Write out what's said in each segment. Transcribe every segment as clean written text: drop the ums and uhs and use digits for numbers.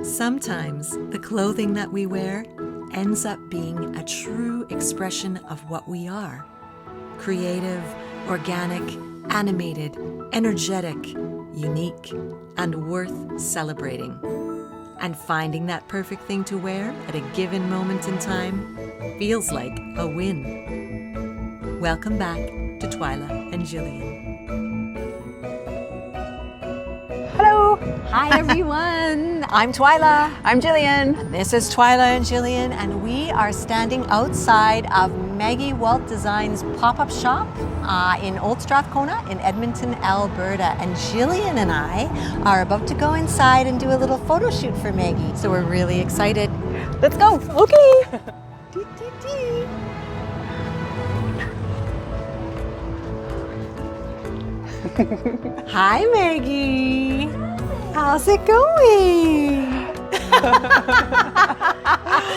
Sometimes the clothing that we wear ends up being a true expression of what we are. Creative, organic, animated, energetic, unique, and worth celebrating. And finding that perfect thing to wear at a given moment in time feels like a win. Welcome back to Twilla and Jillian. Hello. Hi everyone, I'm Twilla. I'm Jillian. This is Twilla and Jillian, and we are standing outside of Maggie Walt Design's pop-up shop in Old Strathcona in Edmonton, Alberta. And Jillian and I are about to go inside and do a little photo shoot for Maggie. So we're really excited. Let's go. Okay. Hi Maggie. How's it going?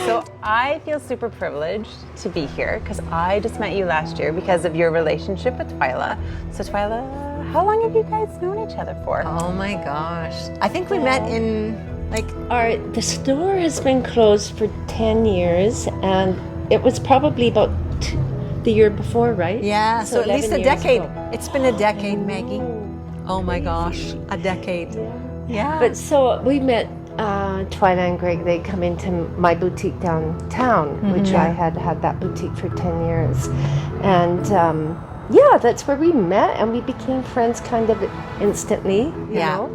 So I feel super privileged to be here because I just met you last year because of your relationship with Twilla. So Twilla, how long have you guys known each other for? Oh my gosh. I think we met in the store has been closed for 10 years, and it was probably about the year before, right? Yeah, so at least a 11 years decade. ago. It's been a decade, Maggie. Oh my gosh, a decade. Yeah. But so we met Twila and Greg. They come into my boutique downtown, which I had that boutique for 10 years. And that's where we met, and we became friends kind of instantly, you know.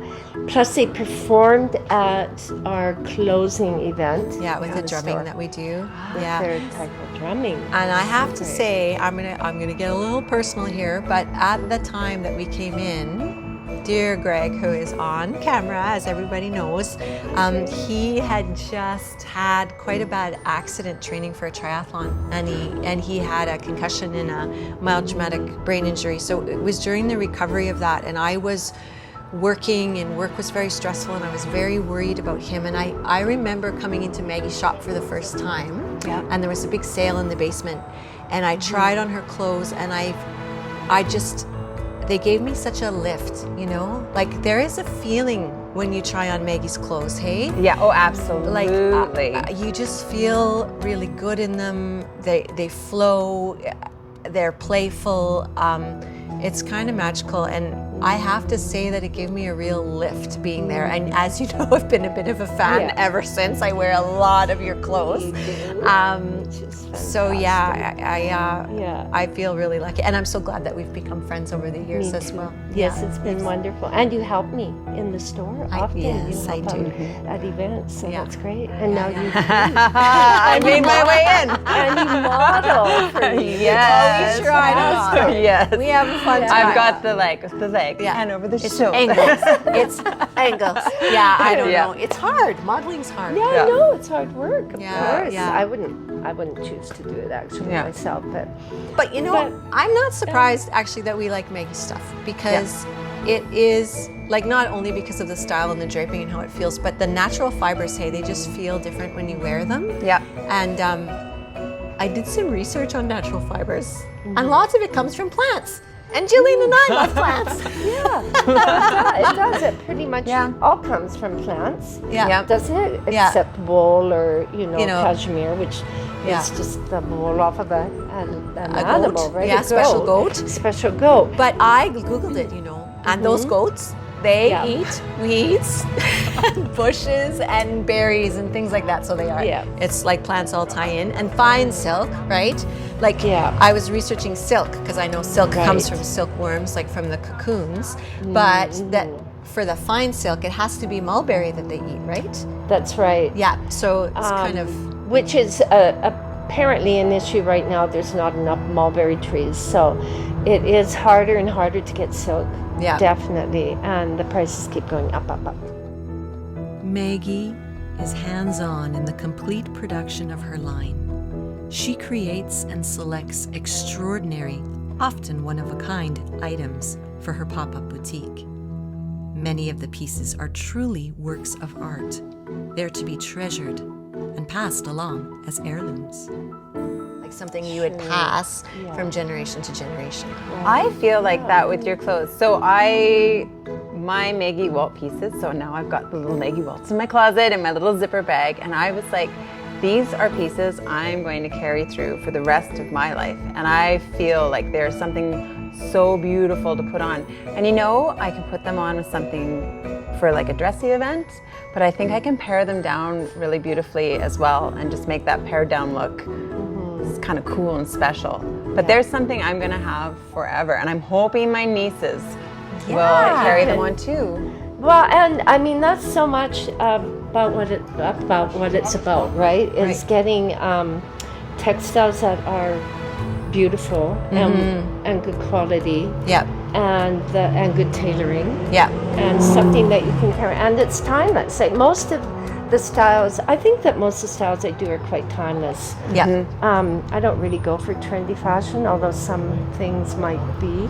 Plus they performed at our closing event. Yeah, with the drumming that we do. Yeah. Their type of drumming. And I have to say, I'm gonna get a little personal here, but at the time that we came in, dear Greg, who is on camera, as everybody knows, he had just had quite a bad accident training for a triathlon, and he had a concussion and a mild traumatic brain injury. So it was during the recovery of that, and I was working, and work was very stressful, and I was very worried about him. And I remember coming into Maggie's shop for the first time, and there was a big sale in the basement, and I tried on her clothes, and they gave me such a lift, you know? Like, there is a feeling when you try on Maggie's clothes, hey? Yeah, oh, absolutely. Like, you just feel really good in them. They flow, they're playful. It's kind of magical, and I have to say that it gave me a real lift being there. And as you know, I've been a bit of a fan ever since. I wear a lot of your clothes. So I feel really lucky, and I'm so glad that we've become friends over the years as well. Yes, it's been wonderful. And you help me in the store often. Yes, I do. At events, so that's great. And now you I made my way in. And you model for me. Yes. We try to. Yes. We have a fun time. I've got the leg and over the shoulder. It's angles. Yeah, I don't know. It's hard. Modeling's hard. Yeah, I know it's hard work. Of course. Yeah. I wouldn't choose to do it actually myself, But you know, I'm not surprised actually that we like Maggie's stuff, because it is like, not only because of the style and the draping and how it feels, but the natural fibers, hey, they just feel different when you wear them. Yeah. And I did some research on natural fibers, and lots of it comes from plants. And Jillian and I love plants. It does. It pretty much all comes from plants. Doesn't it? Except wool or cashmere, which is just the wool off of an animal, goat. right? Yeah, special goat. Special goat. But I Googled it, and those goats, they eat weeds and bushes and berries and things like that. So they are. Yeah. It's like plants all tie in. And fine silk, right? Like, I was researching silk because I know silk comes from silkworms, like from the cocoons. But that for the fine silk, it has to be mulberry that they eat, right? That's right. Yeah. So it's kind of, which is apparently an issue right now. There's not enough mulberry trees, so it is harder and harder to get silk. Yeah, definitely, and the prices keep going up. Maggie is hands-on in the complete production of her line. She creates and selects extraordinary, often one-of-a-kind items for her pop-up boutique. Many of the pieces are truly works of art. They're to be treasured and passed along as heirlooms. Like something you would pass from generation to generation. I feel like that with your clothes. So I my Maggie Walt pieces. So now I've got the little Maggie Waltz in my closet and my little zipper bag. And I was like, these are pieces I'm going to carry through for the rest of my life. And I feel like there's something so beautiful to put on. And you know, I can put them on with something for like a dressy event, but I think I can pair them down really beautifully as well and just make that pared down look kind of cool and special. But there's something I'm gonna have forever, and I'm hoping my nieces will carry them on too. Well, and I mean that's so much about what it's about, right? Is getting textiles that are beautiful and good quality. Yep. And good tailoring. Yeah. And something that you can carry, and it's timeless. Like most of the styles, I think that most of the styles I do are quite timeless. Yeah. I don't really go for trendy fashion, although some things might be.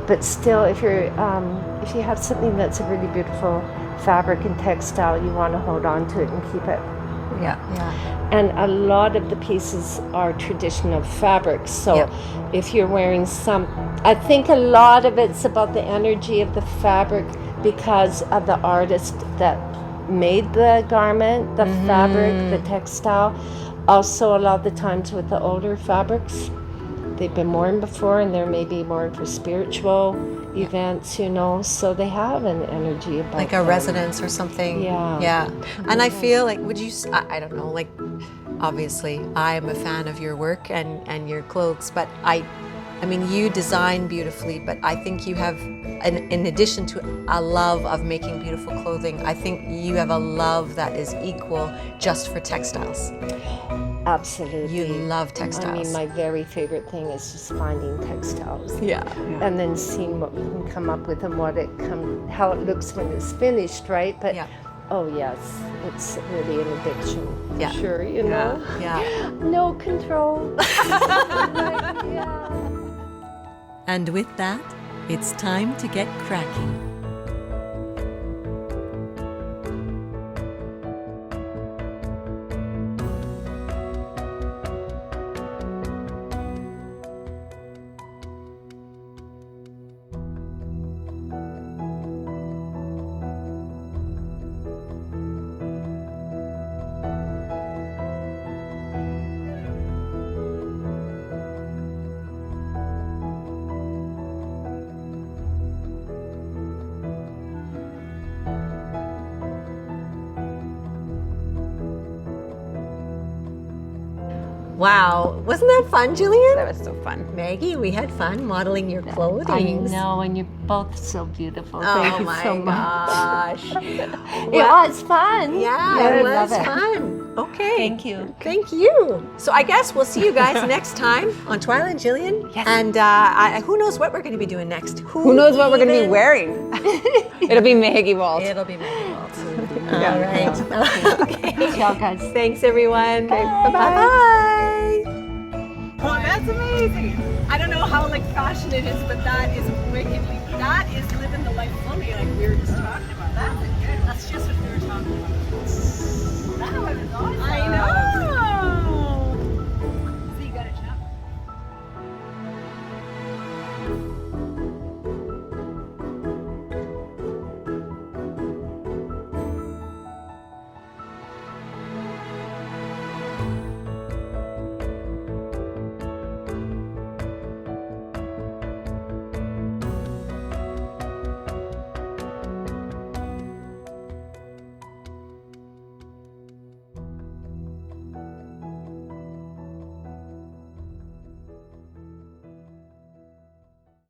But still, if you have something that's a really beautiful fabric and textile, you want to hold on to it and keep it. Yeah. Yeah. And a lot of the pieces are traditional fabrics. So if you're wearing I think a lot of it's about the energy of the fabric because of the artist that made the garment, the fabric, the textile. Also, a lot of the times with the older fabrics, they've been worn before and they're maybe worn for spiritual events, you know, so they have an energy about like a resonance or something. Yeah. And I feel like, I don't know, like obviously I am a fan of your work and your clothes, but I mean, you design beautifully, but I think you have, in addition to a love of making beautiful clothing, I think you have a love that is equal just for textiles. Absolutely. You love textiles. I mean, my very favorite thing is just finding textiles. Yeah. And then seeing what we can come up with and how it looks when it's finished, right? But oh yes, it's really an addiction. Yeah. Sure, you know. Yeah. No control. And with that, it's time to get cracking. Wow, wasn't that fun, Jillian? That was so fun. Maggie, we had fun modeling your clothing. I know, and you're both so beautiful. Oh Thank you my so much. gosh. It was fun. Yeah, I it love was it. fun. Okay. Thank you. Thank you. So I guess we'll see you guys next time on Twilla and Jillian. Yes. And who knows what we're going to be doing next? Who knows what we're going to be wearing? It'll be Maggie Walt. It'll be Maggie Walt. All right. Okay. Ciao, guys. Thanks, everyone. Okay, bye-bye. Bye-bye. Oh, that's amazing. I don't know how like fashion it is, but that is wickedly, that is living the life fully like we were just talking about. That's just what we were